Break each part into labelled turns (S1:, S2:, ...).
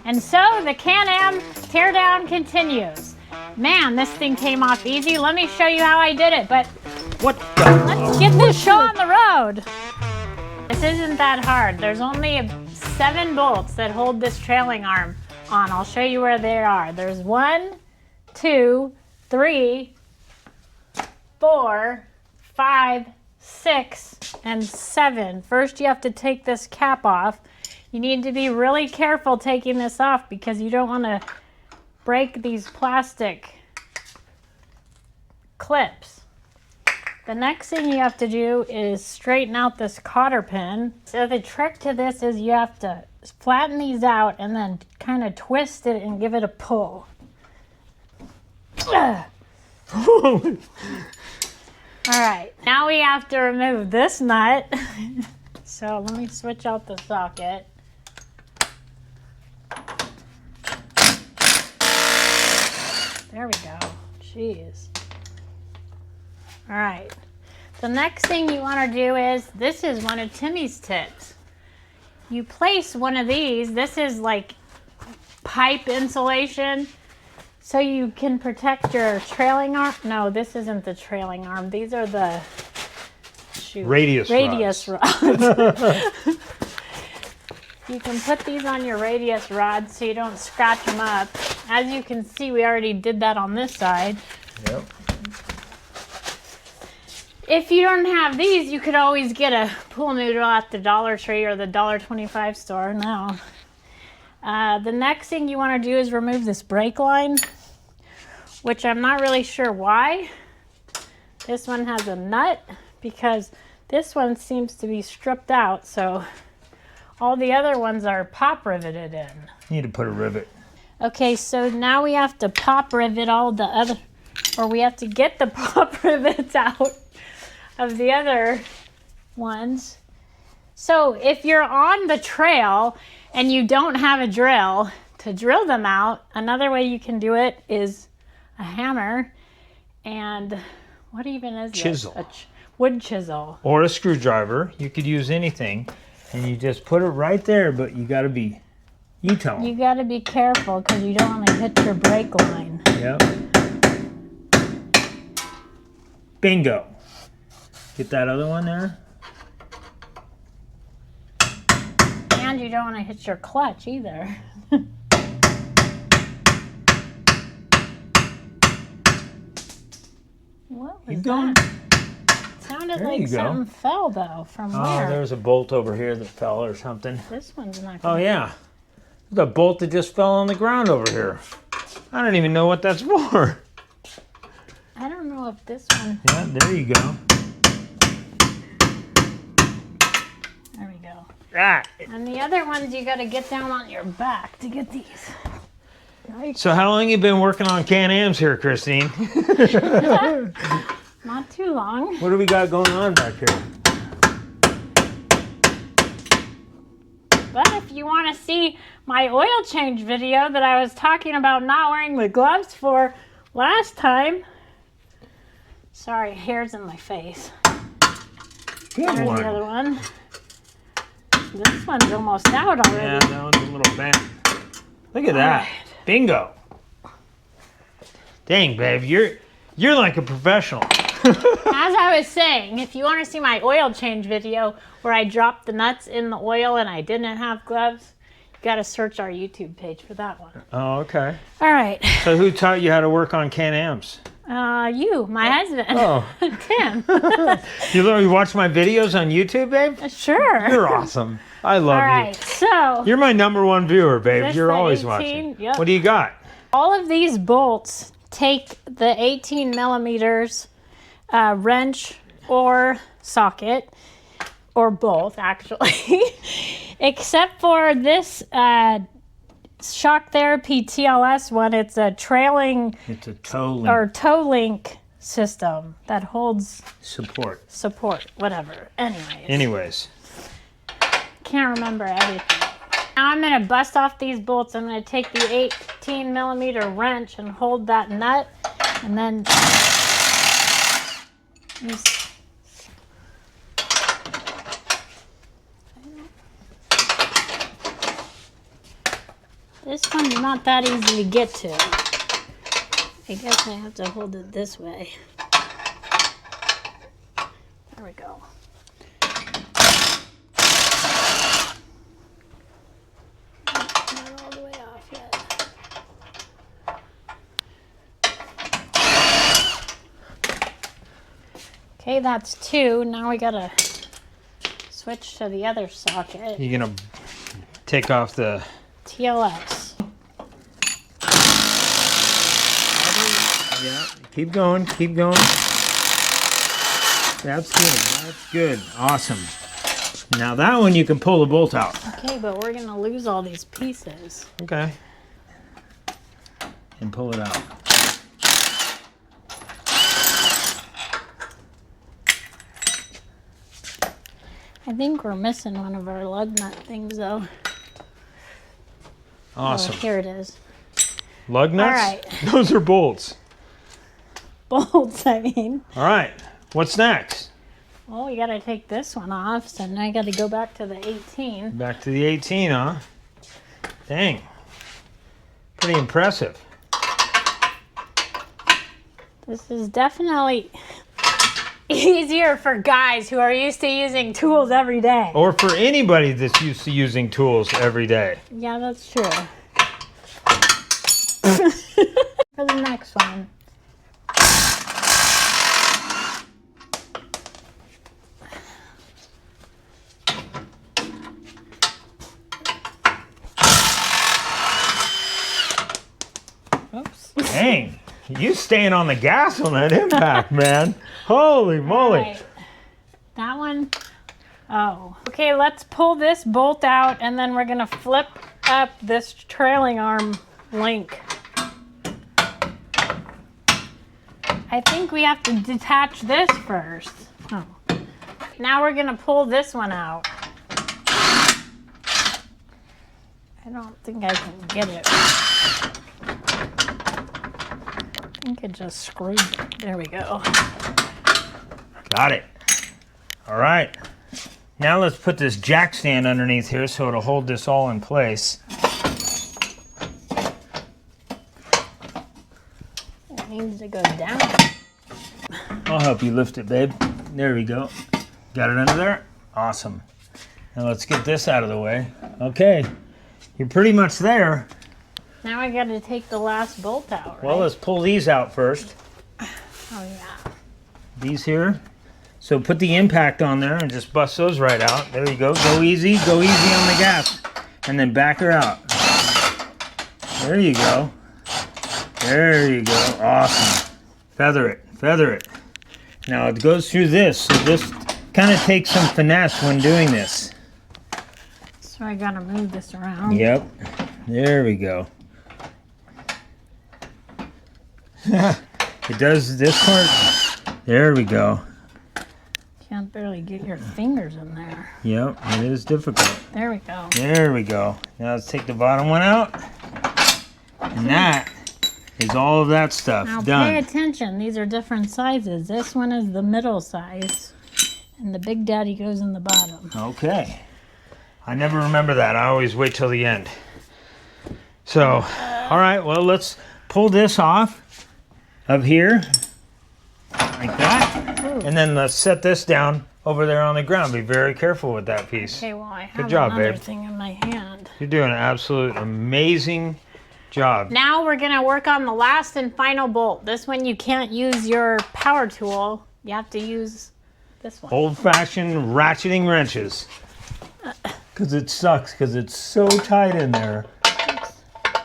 S1: And so the Can-Am teardown continues. Man, this thing came off easy. Let me show you how I did it, but
S2: what the?
S1: Let's get this show on the road. This isn't that hard. There's only 7 bolts that hold this trailing arm on. I'll show you where they are. There's 1, 2, 3, 4, 5, 6, and 7. First, you have to take this cap off. You need to be really careful taking this off because you don't want to break these plastic clips. The next thing you have to do is straighten out this cotter pin. So the trick to this is you have to flatten these out and then kind of twist it and give it a pull. All right, now we have to remove this nut. So let me switch out the socket. There we go. Jeez. All right. The next thing you want to do is, this is one of Timmy's tips. You place one of these. This is like pipe insulation, so you can protect your trailing arm. No, this isn't the trailing arm. These are the
S2: radius
S1: rods. You can put these on your radius rods so you don't scratch them up. As you can see, we already did that on this side.
S2: Yep.
S1: If you don't have these, you could always get a pool noodle at the Dollar Tree or the $1.25 store now. The next thing you want to do is remove this brake line, which I'm not really sure why. This one has a nut because this one seems to be stripped out, so all the other ones are pop riveted in.
S2: You need to put a rivet.
S1: Okay, so now we have to pop rivet all the other, or we have to get the pop rivets out of the other ones. So if you're on the trail and you don't have a drill to drill them out, another way you can do it is a hammer and what even is
S2: chisel.
S1: A wood chisel.
S2: Or a screwdriver. You could use anything. And you just put it right there, but you gotta be, you tell them.
S1: You gotta be careful because you don't want to hit your brake line.
S2: Yep. Bingo. Get that other one there.
S1: And you don't want to hit your clutch either. What was
S2: Keep going.
S1: that? Sounded
S2: There
S1: like something fell though. From where?
S2: Oh, there's a bolt over here that fell or something.
S1: This one's not
S2: Oh
S1: gonna
S2: yeah. There's a bolt that just fell on the ground over here. I don't even know what that's for.
S1: I don't know if this one.
S2: Yeah, there you go.
S1: There we go.
S2: Ah.
S1: And the other ones you got to get down on your back to get these.
S2: So how long you been working on Can-Ams here, Christine?
S1: Not too long.
S2: What do we got going on back here?
S1: But if you want to see my oil change video that I was talking about not wearing the gloves for last time. Sorry, hair's in my face.
S2: Good
S1: There's
S2: one.
S1: the other one. This one's almost out already.
S2: Yeah, that one's a little bent. Look at that.
S1: Right.
S2: Bingo. Dang, babe, you're like a professional.
S1: As I was saying, if you want to see my oil change video where I dropped the nuts in the oil and I didn't have gloves, you got to search our YouTube page for that one.
S2: Oh, okay.
S1: All right.
S2: So who taught you how to work on Can-Ams?
S1: You, my husband.
S2: Oh.
S1: Tim.
S2: You watch my videos on YouTube, babe?
S1: Sure.
S2: You're awesome. I love
S1: All right, so
S2: you. You're my #1 viewer, babe.
S1: this
S2: You're
S1: the
S2: always
S1: 18?
S2: watching.
S1: Yep.
S2: What do you got?
S1: all of these bolts take the 18 millimeters wrench or socket, or both actually, except for this Shock Therapy TLS one. It's a trailing,
S2: It's a toe link
S1: or toe link system that holds
S2: support.
S1: whatever.
S2: Anyways.
S1: Can't remember everything. Now I'm going to bust off these bolts. I'm going to take the 18 millimeter wrench and hold that nut, and then This one's not that easy to get to. I guess I have to hold it this way. There we go. Not all the way off yet. Okay, that's 2. Now we gotta switch to the other socket.
S2: You're gonna take off the
S1: TLS.
S2: Yeah, keep going, keep going. That's good, that's good. Awesome. Now that one you can pull the bolt out.
S1: Okay, but we're gonna lose all these pieces.
S2: Okay. And pull it out.
S1: I think we're missing one of our lug nut things though.
S2: Awesome.
S1: Oh, here it is.
S2: Lug nuts?
S1: All right.
S2: Those are bolts.
S1: Bolts, I mean.
S2: All right. What's next?
S1: Well, we gotta take this one off, so now I gotta go back to the 18.
S2: Back to the 18, huh? Dang. Pretty impressive.
S1: This is definitely easier for guys who are used to using tools every day.
S2: Or for anybody that's used to using tools every day.
S1: Yeah, that's true. For the next one. Oops.
S2: Dang. You staying on the gas on that impact, man. Holy moly.
S1: Right. That one. Oh. Okay, let's pull this bolt out and then we're gonna flip up this trailing arm link. I think we have to detach this first. Oh. Now we're gonna pull this one out. I don't think I can get it. I think it just screwed it. There we go.
S2: Got it. All right. Now let's put this jack stand underneath here so it'll hold this all in place.
S1: It needs to go down.
S2: I'll help you lift it, babe. There we go. Got it under there? Awesome. Now let's get this out of the way. Okay. You're pretty much there.
S1: Now I got to take the last bolt out, right?
S2: Well, let's pull these out first.
S1: Oh, yeah.
S2: These here. So put the impact on there and just bust those right out. There you go. Go easy on the gas. And then back her out. There you go. There you go. Awesome. Feather it. Feather it. Now it goes through this. So this kind of takes some finesse when doing this.
S1: So I got to move this around.
S2: Yep. There we go. It does this part. There we go.
S1: Can't barely get your fingers in there.
S2: Yep, it is difficult.
S1: There we go.
S2: There we go. Now let's take the bottom one out. And that is all of that stuff
S1: Now
S2: done.
S1: pay attention. These are different sizes. This one is the middle size. And the Big Daddy goes in the bottom.
S2: Okay. I never remember that. I always wait till the end. So, all right, well, let's pull this off of here. Like that.
S1: Ooh.
S2: And then let's set this down over there on the ground. Be very careful with that piece.
S1: Okay, well, I have
S2: job,
S1: another
S2: babe.
S1: thing in my hand.
S2: You're doing an absolute amazing job.
S1: Now we're going to work on the last and final bolt. This one you can't use your power tool. You have to use this one.
S2: Old-fashioned ratcheting wrenches. Because it sucks, because it's so tight in there.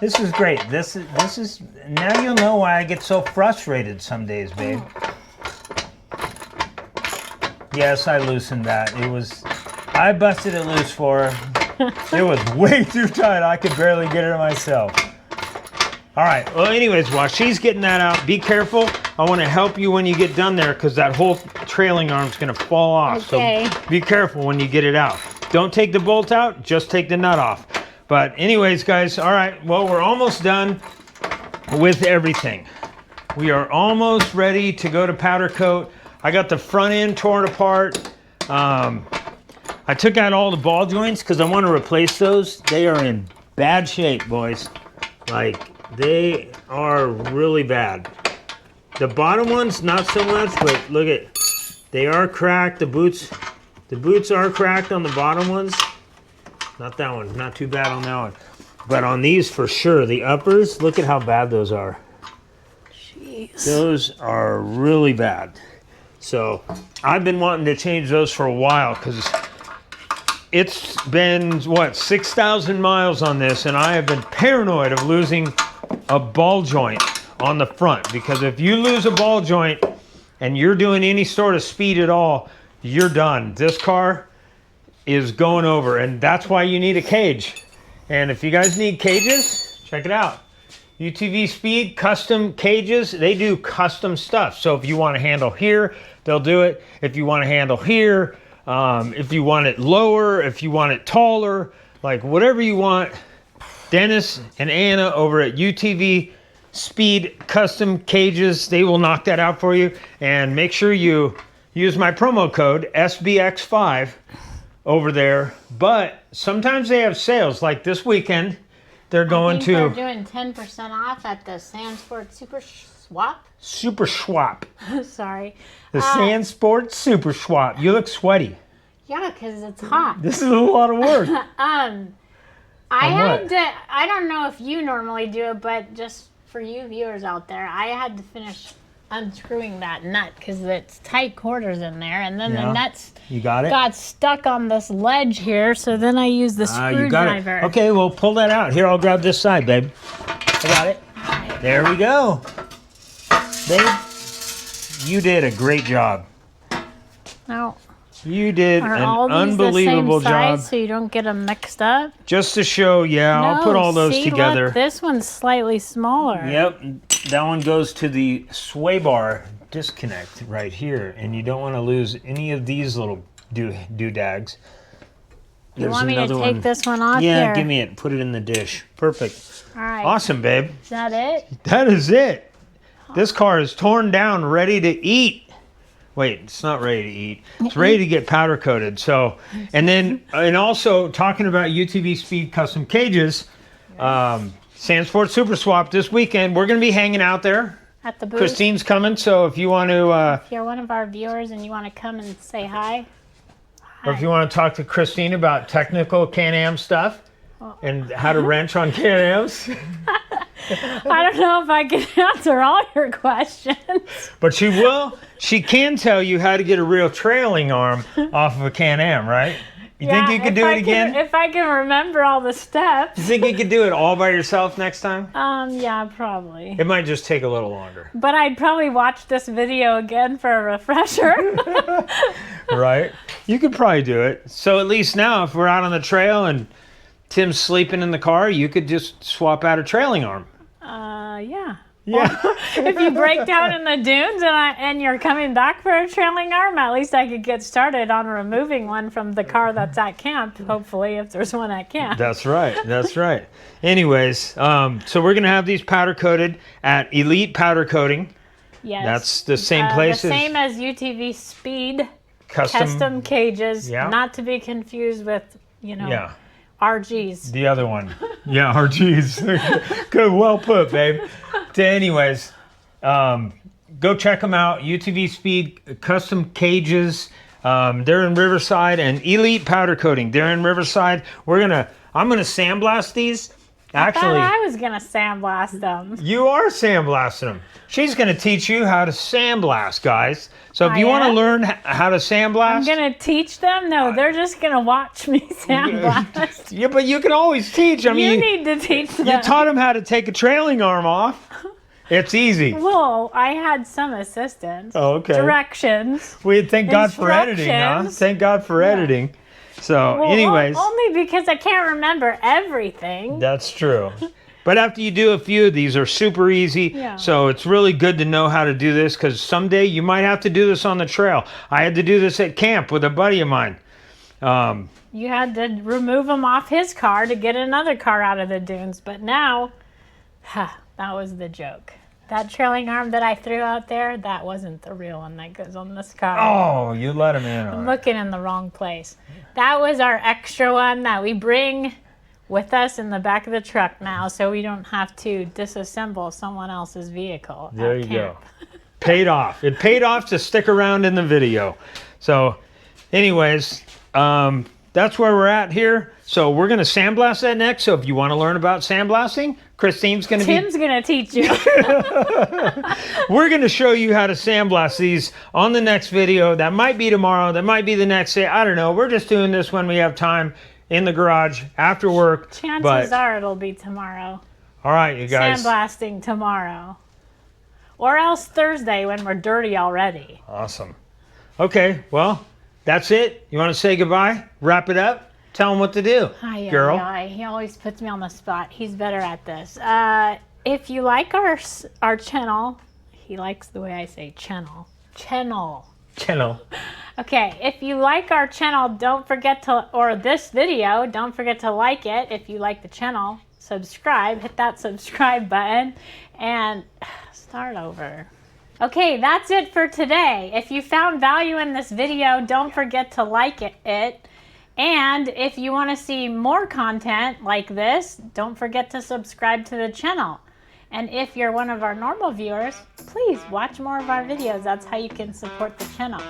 S2: This is great. This is now you'll know why I get so frustrated some days, babe. Yes, I loosened that. I busted it loose for her. It was way too tight. I could barely get it myself. All right. Well, anyways, while she's getting that out, be careful. I want to help you when you get done there because that whole trailing arm's going to fall off.
S1: Okay.
S2: So be careful when you get it out. Don't take the bolt out. Just take the nut off. But anyways, guys, all right. Well, we're almost done with everything. We are almost ready to go to powder coat. I got the front end torn apart. I took out all the ball joints because I want to replace those. They are in bad shape, boys. Like, they are really bad. The bottom ones, not so much, but look at, they are cracked. The boots are cracked on the bottom ones. Not that one, not too bad on that one. But on these, for sure, the uppers, look at how bad those are.
S1: Jeez.
S2: Those are really bad. So I've been wanting to change those for a while because it's been, what, 6,000 miles on this, and I have been paranoid of losing a ball joint on the front, because if you lose a ball joint and you're doing any sort of speed at all, you're done. This car is going over, and that's why you need a cage. And if you guys need cages, check it out. UTV Speed custom cages, they do custom stuff. So if you want to handle here, they'll do it. If you want to handle here, if you want it lower, if you want it taller, like whatever you want, Dennis and Anna over at UTV Speed custom cages, they will knock that out for you. And make sure you use my promo code SBX5 over there. But sometimes they have sales, like this weekend they're going to,
S1: they're doing 10% off at the Sandsport Super Swap.
S2: Super Swap.
S1: Sorry.
S2: The Sandsport Super Swap. You look sweaty.
S1: Yeah, because it's hot.
S2: This is a lot of work.
S1: I don't know if you normally do it, but just for you viewers out there, I had to finish unscrewing that nut because it's tight quarters in there, and then the nuts got stuck on this ledge here, so then I used the screwdriver.
S2: Okay, well, pull that out. Here, I'll grab this side, babe. I got it. Right. There we go. Babe, you did a great job.
S1: Now,
S2: you did an unbelievable
S1: the same size
S2: job.
S1: So you don't get them mixed up?
S2: Just to show, I'll put all those together.
S1: Look, this one's slightly smaller.
S2: Yep, that one goes to the sway bar disconnect right here, and you don't want to lose any of these little doodags.
S1: You want me to take this one off here?
S2: Yeah, give me it. Put it in the dish. Perfect.
S1: All right.
S2: Awesome, babe.
S1: Is that it?
S2: That is it. This car is torn down, ready to eat. Wait, it's not ready to eat. It's ready to get powder coated. So, and also talking about UTV Speed custom cages, Sandsport Super Swap this weekend. We're going to be hanging out there
S1: at the booth.
S2: Christine's coming, so if you want to,
S1: if you're one of our viewers and you want to come and say hi,
S2: or if you want to talk to Christine about technical Can-Am stuff and how to wrench on Can-Ams.
S1: I don't know if I can answer all your questions.
S2: But she will. She can tell you how to get a real trailing arm off of a Can-Am, right? You think you could do it again?
S1: If I can remember all the steps.
S2: You think you could do it all by yourself next time?
S1: Yeah, probably.
S2: It might just take a little longer.
S1: But I'd probably watch this video again for a refresher.
S2: Right? You could probably do it. So at least now, if we're out on the trail and Tim's sleeping in the car, you could just swap out a trailing arm.
S1: Yeah.
S2: Yeah.
S1: If you break down in the dunes and you're coming back for a trailing arm, at least I could get started on removing one from the car that's at camp, hopefully, if there's one at camp.
S2: That's right. That's right. Anyways, so we're going to have these powder coated at Elite Powder Coating.
S1: Yes.
S2: That's the same place
S1: the same as UTV Speed
S2: custom
S1: cages, not to be confused with, RGs.
S2: The other one. Yeah, RGs. Good, well put, babe. Anyways, go check them out. UTV Speed Custom Cages. They're in Riverside, and Elite Powder Coating. They're in Riverside. I'm gonna sandblast these. Actually,
S1: I was gonna sandblast them.
S2: You are sandblasting them. She's gonna teach you how to sandblast, guys. So if you want to learn how to sandblast,
S1: I'm gonna teach them. No, they're just gonna watch me sandblast.
S2: Yeah, but you can always teach. I mean,
S1: you need to teach them.
S2: You taught them how to take a trailing arm off. It's easy.
S1: Well, I had some assistance.
S2: Oh, okay.
S1: Directions.
S2: Thank God for editing, huh? Thank God for editing. So, anyways.
S1: Only because I can't remember everything.
S2: That's true. But after you do a few of these, are super easy. Yeah. So it's really good to know how to do this, because someday you might have to do this on the trail. I had to do this at camp with a buddy of mine.
S1: You had to remove him off his car to get another car out of the dunes. But now, that was the joke. That trailing arm that I threw out there, that wasn't the real one that goes on this car.
S2: Oh, you let him in on it.
S1: I'm looking in the wrong place. That was our extra one that we bring with us in the back of the truck now, so we don't have to disassemble someone else's vehicle.
S2: There you go. Paid off. It paid off to stick around in the video. So anyways, that's where we're at here. So we're going to sandblast that next. So if you want to learn about sandblasting, Tim's going
S1: to teach you.
S2: We're going to show you how to sandblast these on the next video. That might be tomorrow. That might be the next day. I don't know. We're just doing this when we have time in the garage after work.
S1: Chances are it'll be tomorrow.
S2: All right, you guys.
S1: Sandblasting tomorrow. Or else Thursday when we're dirty already.
S2: Awesome. Okay, well, that's it. You want to say goodbye? Wrap it up? Tell him what to do, girl.
S1: He always puts me on the spot. He's better at this. If you like our channel, he likes the way I say channel. Channel. Okay, if you like our channel, don't forget to, or this video, don't forget to like it. If you like the channel, subscribe, hit that subscribe button, and start over. Okay, that's it for today. If you found value in this video, don't forget to like it. And if you want to see more content like this, don't forget to subscribe to the channel. And if you're one of our normal viewers, please watch more of our videos. That's how you can support the channel.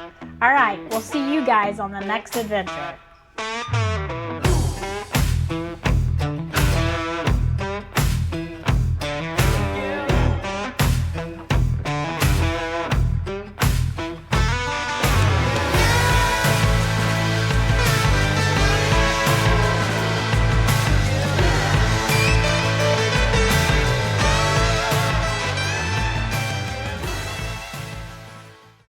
S1: All right, we'll see you guys on the next adventure.